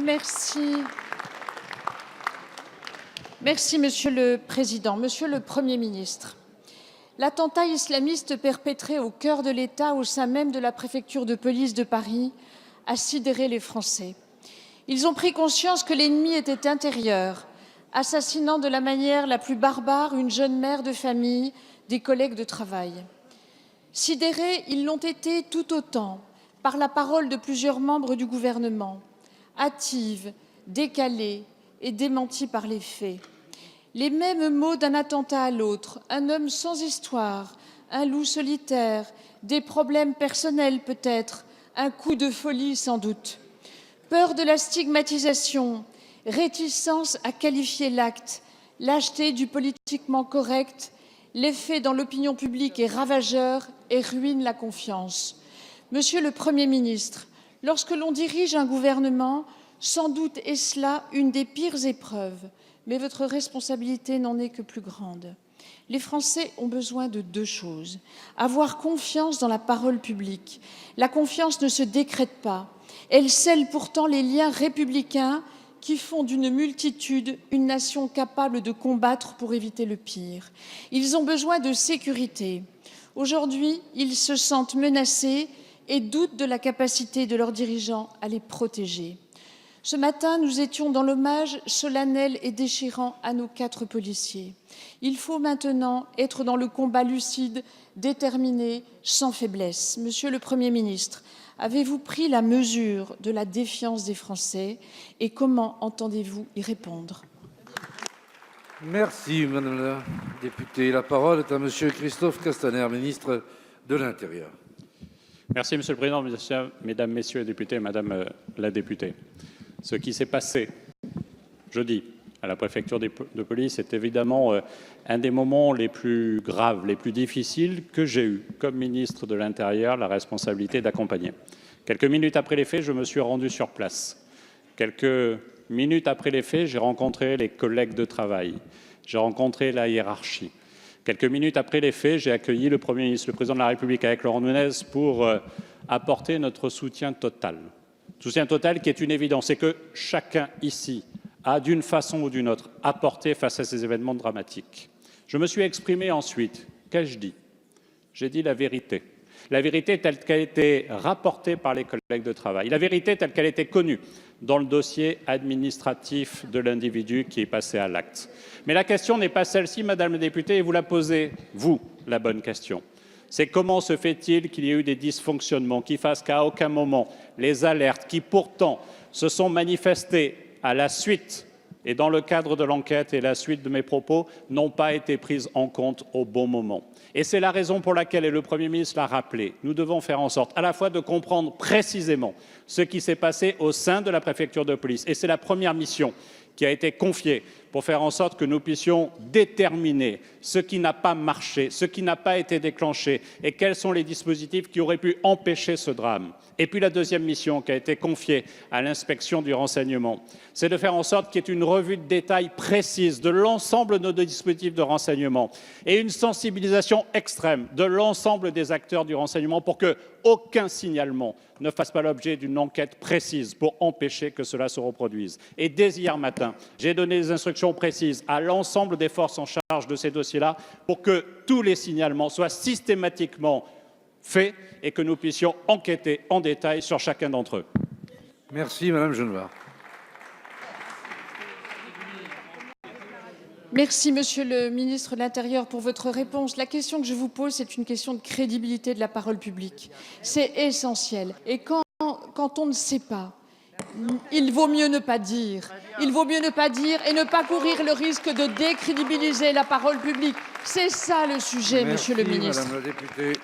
Merci. Merci, Monsieur le Président. Monsieur le Premier ministre, l'attentat islamiste perpétré au cœur de l'État, au sein même de la préfecture de police de Paris, a sidéré les Français. Ils ont pris conscience que l'ennemi était intérieur, assassinant de la manière la plus barbare une jeune mère de famille, des collègues de travail. Sidérés, ils l'ont été tout autant par la parole de plusieurs membres du gouvernement, hâtive, décalée et démentie par les faits. Les mêmes mots d'un attentat à l'autre, un homme sans histoire, un loup solitaire, des problèmes personnels peut-être, un coup de folie sans doute. Peur de la stigmatisation, réticence à qualifier l'acte, lâcheté du politiquement correct, l'effet dans l'opinion publique est ravageur et ruine la confiance. Monsieur le Premier ministre, lorsque l'on dirige un gouvernement, sans doute est-ce là une des pires épreuves, mais votre responsabilité n'en est que plus grande. Les Français ont besoin de deux choses. Avoir confiance dans la parole publique. La confiance ne se décrète pas. Elle scelle pourtant les liens républicains qui font d'une multitude une nation capable de combattre pour éviter le pire. Ils ont besoin de sécurité. Aujourd'hui, ils se sentent menacés et doutent de la capacité de leurs dirigeants à les protéger. Ce matin, nous étions dans l'hommage solennel et déchirant à nos 4 policiers. Il faut maintenant être dans le combat lucide, déterminé, sans faiblesse. Monsieur le Premier ministre, avez-vous pris la mesure de la défiance des Français et comment entendez-vous y répondre? Merci, Madame la députée. La parole est à Monsieur Christophe Castaner, ministre de l'Intérieur. Merci, Monsieur le Président, Mesdames, Messieurs les députés, Madame la députée. Ce qui s'est passé jeudi à la préfecture de police est évidemment un des moments les plus graves, les plus difficiles que j'ai eu, comme ministre de l'Intérieur, la responsabilité d'accompagner. Quelques minutes après les faits, je me suis rendu sur place. Quelques minutes après les faits, j'ai rencontré les collègues de travail, j'ai rencontré la hiérarchie. Quelques minutes après les faits, j'ai accueilli le Premier ministre, le Président de la République avec Laurent Nunez pour apporter notre soutien total. Soutien total qui est une évidence et que chacun ici a d'une façon ou d'une autre apporté face à ces événements dramatiques. Je me suis exprimé ensuite. Qu'ai-je dit? J'ai dit la vérité. La vérité telle qu'elle a été rapportée par les collègues de travail. La vérité telle qu'elle était connue dans le dossier administratif de l'individu qui est passé à l'acte. Mais la question n'est pas celle-ci, Madame la députée, et vous la posez, vous, la bonne question. C'est comment se fait-il qu'il y ait eu des dysfonctionnements qui fassent qu'à aucun moment les alertes qui pourtant se sont manifestées à la suite et dans le cadre de l'enquête et la suite de mes propos n'ont pas été prises en compte au bon moment. Et c'est la raison pour laquelle, et le Premier ministre l'a rappelé, nous devons faire en sorte à la fois de comprendre précisément ce qui s'est passé au sein de la préfecture de police. Et c'est la première mission qui a été confiée pour faire en sorte que nous puissions déterminer ce qui n'a pas marché, ce qui n'a pas été déclenché et quels sont les dispositifs qui auraient pu empêcher ce drame. Et puis la deuxième mission qui a été confiée à l'inspection du renseignement, c'est de faire en sorte qu'il y ait une revue de détail précise de l'ensemble de nos dispositifs de renseignement et une sensibilisation extrême de l'ensemble des acteurs du renseignement pour qu'aucun signalement ne fasse pas l'objet d'une enquête précise pour empêcher que cela se reproduise. Et dès hier matin, j'ai donné des instructions précises à l'ensemble des forces en charge de ces dossiers-là pour que tous les signalements soient systématiquement faits et que nous puissions enquêter en détail sur chacun d'entre eux. Merci, Madame Genevard. Merci, Monsieur le ministre de l'Intérieur, pour votre réponse. La question que je vous pose, c'est une question de crédibilité de la parole publique. C'est essentiel. Et quand on ne sait pas, il vaut mieux ne pas dire. Il vaut mieux ne pas dire et ne pas courir le risque de décrédibiliser la parole publique. C'est ça le sujet, Monsieur le ministre. Madame la députée.